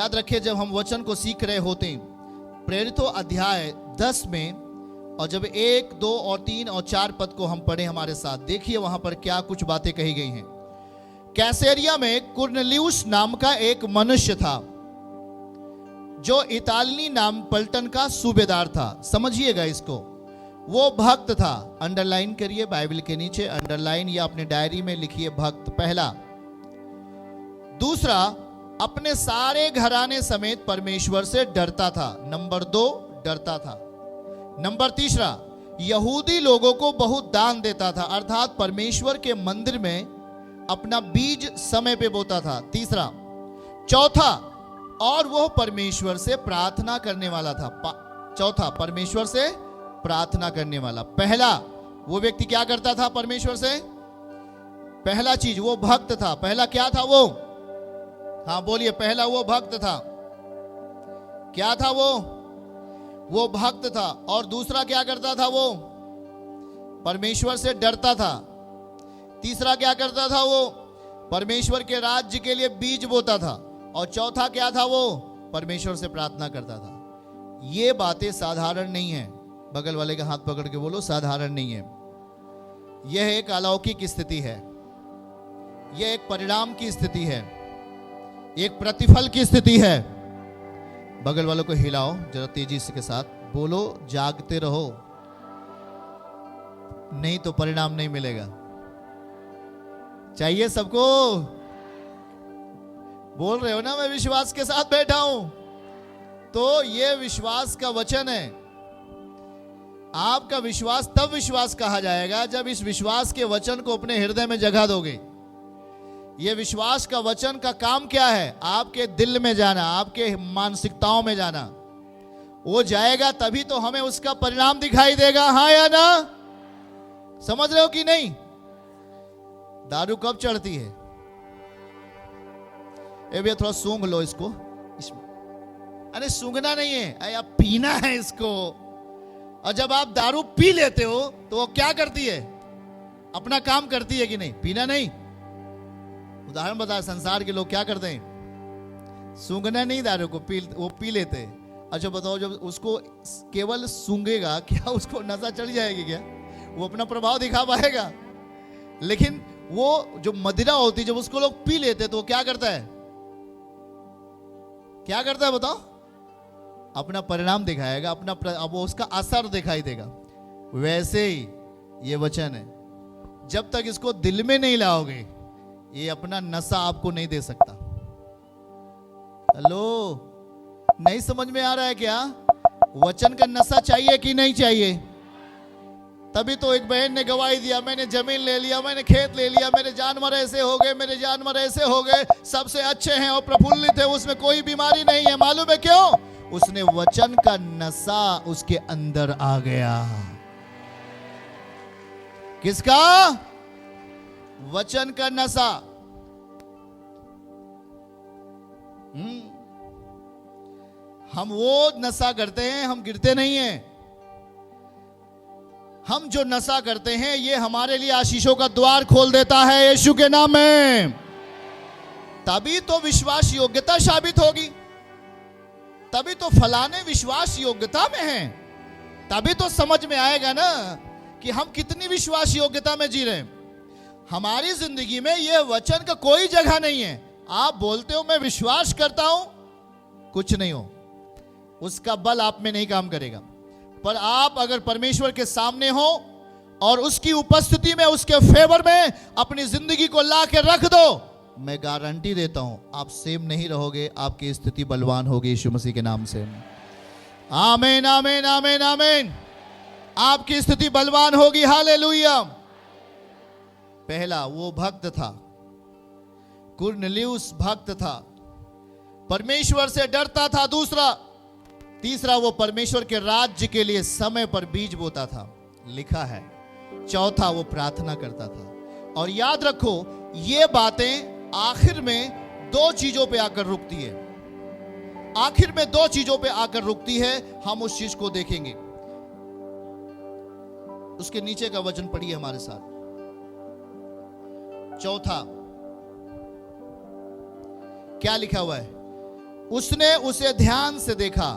याद रखिए, जब हम वचन को सीख रहे होते हैं, प्रेरितों अध्याय 10 में, और जब 1, 2 और 3 और 4 पद को हम पढ़े हमारे साथ, देखिए वहां पर क्या कुछ बातें कही गई हैं। कैसरिया में कुरनेलियुस नाम का एक मनुष्य था जो इतालनी नाम पलटन का सूबेदार था। समझिएगा इसको, वो भक्त था। अंडरलाइन करिए बाइबल के नीचे, अंडरलाइन या अपने डायरी में लिखिए भक्त, पहला। दूसरा, अपने सारे घराने समेत परमेश्वर से डरता था। नंबर 2, डरता था। नंबर तीसरा, यहूदी लोगों को बहुत दान देता था, अर्थात परमेश्वर के मंदिर में अपना बीज समय पे बोता था। तीसरा। चौथा, और वह परमेश्वर से प्रार्थना करने वाला था। चौथा, परमेश्वर से प्रार्थना करने वाला। पहला, वो व्यक्ति क्या करता था परमेश्वर से? पहला चीज, वो भक्त था। पहला क्या था वो? हाँ बोलिए, पहला वो भक्त था। क्या था वो भक्त था। और दूसरा क्या करता था वो? परमेश्वर से डरता था। तीसरा क्या करता था वो? परमेश्वर के राज्य के लिए बीज बोता था। और चौथा क्या था वो? परमेश्वर से प्रार्थना करता था। ये बातें साधारण नहीं है। बगल वाले का हाथ पकड़ के बोलो, साधारण नहीं है। यह एक अलौकिक स्थिति है, यह एक परिणाम की स्थिति है, एक प्रतिफल की स्थिति है। बगल वालों को हिलाओ जरा तेजी से के साथ, बोलो जागते रहो, नहीं तो परिणाम नहीं मिलेगा। चाहिए सबको? बोल रहे हो ना, मैं विश्वास के साथ बैठा हूं। तो ये विश्वास का वचन है। आपका विश्वास तब विश्वास कहा जाएगा जब इस विश्वास के वचन को अपने हृदय में जगह दोगे। ये विश्वास का वचन का काम क्या है? आपके दिल में जाना, आपके मानसिकताओं में जाना। वो जाएगा तभी तो हमें उसका परिणाम दिखाई देगा, हाँ या ना? समझ रहे हो कि नहीं? दारू कब चढ़ती है? ए भैया थोड़ा सूंघ लो इसको। अरे सूंघना नहीं है, अरे पीना है इसको। और जब आप दारू पी लेते हो तो वो क्या करती है? अपना काम करती है कि नहीं? पीना नहीं। उदाहरण बता, संसार के लोग क्या करते हैं? सूंघना नहीं, दारू को वो पी लेते हैं। अच्छा बताओ, जब उसको केवल सूंघेगा, क्या उसको नशा चढ़ जाएगी? क्या वो अपना प्रभाव दिखा पाएगा? लेकिन वो जो मदिरा होती है, जब उसको लोग पी लेते तो वो क्या करता है? क्या करता है बताओ? अपना परिणाम दिखाएगा, अब वो उसका असर दिखाई देगा। वैसे ही ये वचन है, जब तक इसको दिल में नहीं लाओगे, ये अपना नशा आपको नहीं दे सकता। हेलो, नहीं समझ में आ रहा है क्या? वचन का नशा चाहिए कि नहीं चाहिए? तभी तो एक बहन ने गवाही दिया, मैंने जमीन ले लिया, मैंने खेत ले लिया, मेरे जानवर ऐसे हो गए, मेरे जानवर ऐसे हो गए, सबसे अच्छे हैं और प्रफुल्लित है, उसमें कोई बीमारी नहीं है। मालूम है क्यों? उसने वचन का नशा उसके अंदर आ गया। किसका? वचन का नशा। हम वो नशा करते हैं, हम गिरते नहीं हैं। हम जो नशा करते हैं ये हमारे लिए आशीषों का द्वार खोल देता है यीशु के नाम में। तभी तो विश्वास योग्यता साबित होगी, तभी तो फलाने विश्वास योग्यता में हैं, तभी तो समझ में आएगा ना कि हम कितनी विश्वास योग्यता में जी रहे हैं। हमारी जिंदगी में यह वचन का कोई जगह नहीं है। आप बोलते हो मैं विश्वास करता हूं, कुछ नहीं हो, उसका बल आप में नहीं काम करेगा। पर आप अगर परमेश्वर के सामने हो और उसकी उपस्थिति में, उसके फेवर में अपनी जिंदगी को ला के रख दो, मैं गारंटी देता हूं आप सेम नहीं रहोगे, आपकी स्थिति बलवान होगी यीशु मसीह के नाम से। आमीन आमीन आमीन आमीन। आपकी स्थिति बलवान होगी, हालेलुया। पहला वो भक्त था, कुरनेलियुस भक्त था, परमेश्वर से डरता था। तीसरा वो परमेश्वर के राज्य के लिए समय पर बीज बोता था, लिखा है। चौथा वो प्रार्थना करता था। और याद रखो, ये बातें आखिर में दो चीजों पे आकर रुकती है। आखिर में दो चीजों पे आकर रुकती है, हम उस चीज को देखेंगे। उसके नीचे का वचन पढ़िए हमारे साथ। चौथा क्या लिखा हुआ है? उसने उसे ध्यान से देखा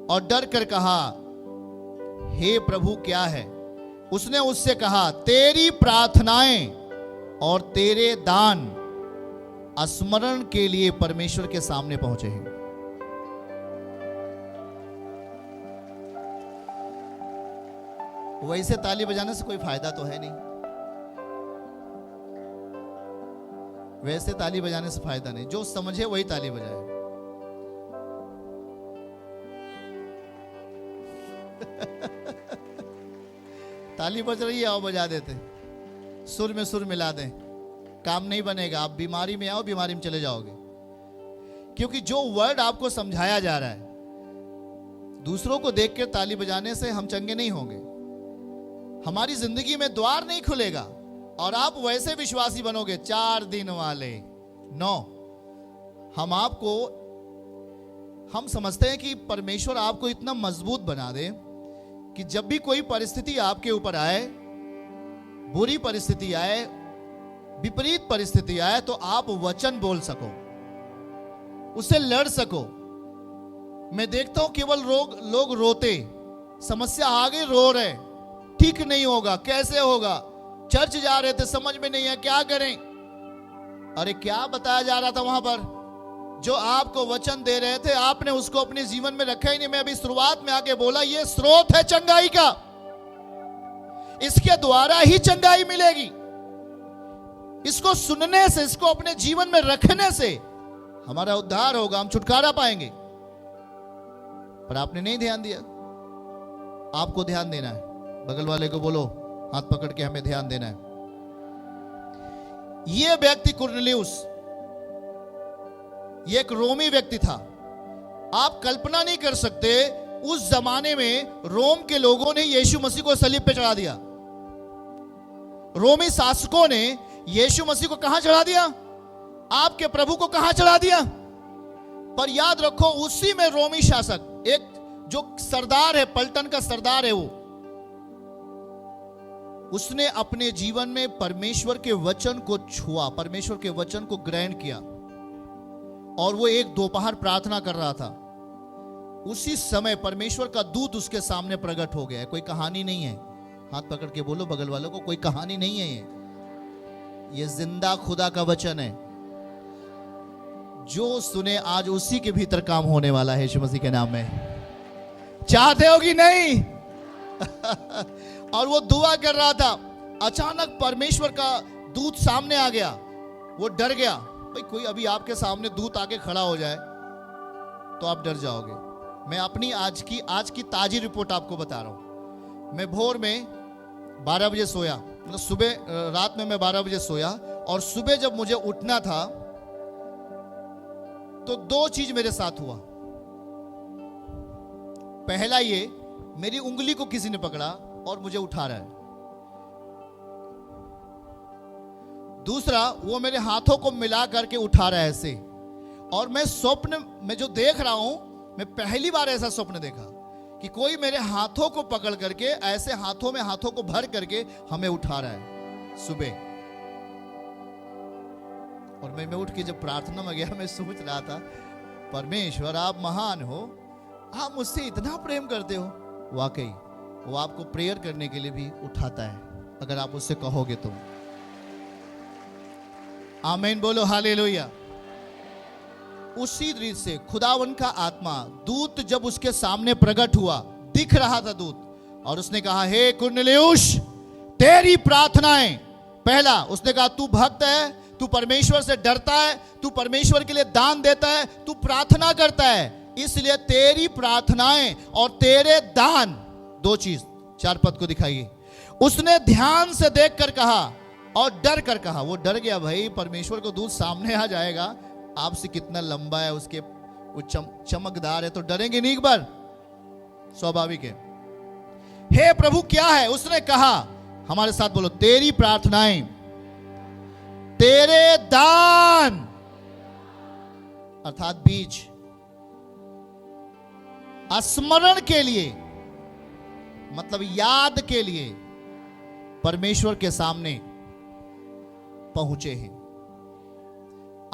और डर कर कहा, हे प्रभु क्या है? उसने उससे कहा, तेरी प्रार्थनाएं और तेरे दान स्मरण के लिए परमेश्वर के सामने पहुंचे हैं। वैसे ताली बजाने से कोई फायदा तो है नहीं, वैसे ताली बजाने से फायदा नहीं, जो समझे वही ताली बजाए। ताली बज रही है, आओ बजा देते, सुर में सुर मिला दें, काम नहीं बनेगा। आप बीमारी में आओ, बीमारी में चले जाओगे, क्योंकि जो वर्ड आपको समझाया जा रहा है, दूसरों को देख कर ताली बजाने से हम चंगे नहीं होंगे, हमारी जिंदगी में द्वार नहीं खुलेगा और आप वैसे विश्वासी बनोगे 4 दिन वाले। नो, हम समझते हैं कि परमेश्वर आपको इतना मजबूत बना दे कि जब भी कोई परिस्थिति आपके ऊपर आए, बुरी परिस्थिति आए, विपरीत परिस्थिति आए, तो आप वचन बोल सको, उससे लड़ सको। मैं देखता हूं केवल लोग रोते, समस्या आगे रो रहे, ठीक नहीं होगा, कैसे होगा, चर्च जा रहे थे, समझ में नहीं है क्या करें। अरे क्या बताया जा रहा था वहां पर? जो आपको वचन दे रहे थे, आपने उसको अपने जीवन में रखा ही नहीं। मैं अभी शुरुआत में आके बोला, ये स्रोत है चंगाई का, इसके द्वारा ही चंगाई मिलेगी। इसको सुनने से, इसको अपने जीवन में रखने से हमारा उद्धार होगा, हम छुटकारा पाएंगे। पर आपने नहीं ध्यान दिया। आपको ध्यान देना है। बगल वाले को बोलो, हाथ पकड़ के हमें ध्यान देना है। यह व्यक्ति कुरनेलियुस, ये एक रोमी व्यक्ति था। आप कल्पना नहीं कर सकते, उस जमाने में रोम के लोगों ने यीशु मसीह को सलीब पे चढ़ा दिया। रोमी शासकों ने यीशु मसीह को कहां चढ़ा दिया? आपके प्रभु को कहां चढ़ा दिया? पर याद रखो, उसी में रोमी शासक, एक जो सरदार है, पलटन का सरदार है, उसने अपने जीवन में परमेश्वर के वचन को छुआ, परमेश्वर के वचन को ग्रहण किया, और वो एक दोपहर प्रार्थना कर रहा था। उसी समय परमेश्वर का दूत उसके सामने प्रकट हो गया है। कोई कहानी नहीं है। हाथ पकड़ के बोलो बगल वालों को, कोई कहानी नहीं है, ये जिंदा खुदा का वचन है। जो सुने आज उसी के भीतर काम होने वाला है यीशु मसीह के नाम में। चाहते हो कि नहीं? और वो दुआ कर रहा था, अचानक परमेश्वर का दूत सामने आ गया। वो डर गया। भाई कोई अभी आपके सामने दूत आके खड़ा हो जाए तो आप डर जाओगे। मैं अपनी आज की ताजी रिपोर्ट आपको बता रहा हूं। मैं भोर में 12 बजे सोया, मतलब सुबह, रात में मैं 12 बजे सोया, और सुबह जब मुझे उठना था तो 2 चीज मेरे साथ हुआ। पहला, ये मेरी उंगली को किसी ने पकड़ा और मुझे उठा रहा है। दूसरा, वो मेरे हाथों को मिला करके उठा रहा है ऐसे। और मैं स्वप्न में जो देख रहा हूं, मैं पहली बार ऐसा स्वप्न देखा कि कोई मेरे हाथों को पकड़ करके ऐसे हाथों को भर करके हमें उठा रहा है सुबह। और मैं उठ के जब प्रार्थना में गया, मैं सोच रहा था, परमेश्वर आप महान हो, आप मुझसे इतना प्रेम करते हो। वाकई वो आपको प्रेयर करने के लिए भी उठाता है, अगर आप उससे कहोगे तो। आमीन बोलो, हालेलुया। उसी रीत से खुदावन का आत्मा, दूत जब उसके सामने प्रकट हुआ, दिख रहा था दूत, और उसने कहा, हे कुरनेलियुस, तेरी प्रार्थनाएं। पहला उसने कहा, तू भक्त है, तू परमेश्वर से डरता है, तू परमेश्वर के लिए दान देता है, तू प्रार्थना करता है, इसलिए तेरी प्रार्थनाएं और तेरे दान, 2 चीज 4 पद को दिखाइए। उसने ध्यान से देखकर कहा और डर कर कहा। वो डर गया, भाई परमेश्वर को दूत सामने आ जाएगा, आपसे कितना लंबा है, उसके वो चमकदार है, तो डरेंगे नहीं एक बार? स्वाभाविक है। हे प्रभु क्या है? उसने कहा, हमारे साथ बोलो, तेरी प्रार्थनाएं, तेरे दान, अर्थात बीज, स्मरण के लिए, मतलब याद के लिए परमेश्वर के सामने पहुंचे हैं।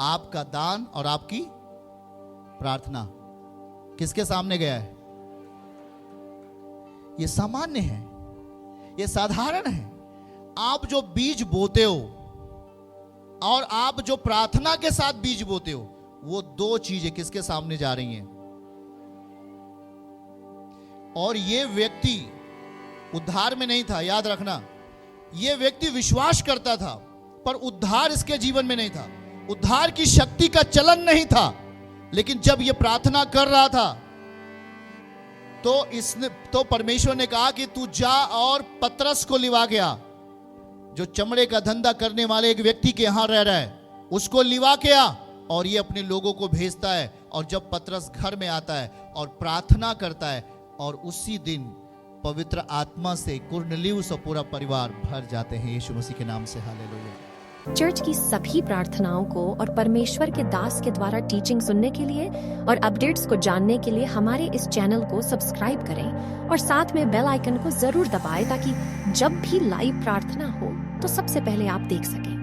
आपका दान और आपकी प्रार्थना किसके सामने गया है? ये सामान्य है, ये साधारण है। आप जो बीज बोते हो और आप जो प्रार्थना के साथ बीज बोते हो, वो दो चीजें किसके सामने जा रही हैं? और ये व्यक्ति उद्धार में नहीं था, याद रखना। ये व्यक्ति विश्वास करता था, पर उद्धार इसके जीवन में नहीं था, उद्धार की शक्ति का चलन नहीं था। लेकिन जब ये प्रार्थना कर रहा था तो परमेश्वर ने कहा कि तू जा और पतरस को लिवा के आ, जो चमड़े का धंधा करने वाले एक व्यक्ति के यहां रह रहा है, उसको लिवा के आ। और ये अपने लोगों को भेजता है। और जब पतरस घर में आता है और प्रार्थना करता है, और उसी दिन पवित्र आत्मा से कुरनेलियुस और पूरा परिवार भर जाते हैं। यीशु मसीह के नाम से हालेलुया। चर्च की सभी प्रार्थनाओं को और परमेश्वर के दास के द्वारा टीचिंग सुनने के लिए और अपडेट्स को जानने के लिए हमारे इस चैनल को सब्सक्राइब करें और साथ में बेल आइकन को जरूर दबाएं, ताकि जब भी लाइव प्रार्थना हो तो सबसे पहले आप देख सकें।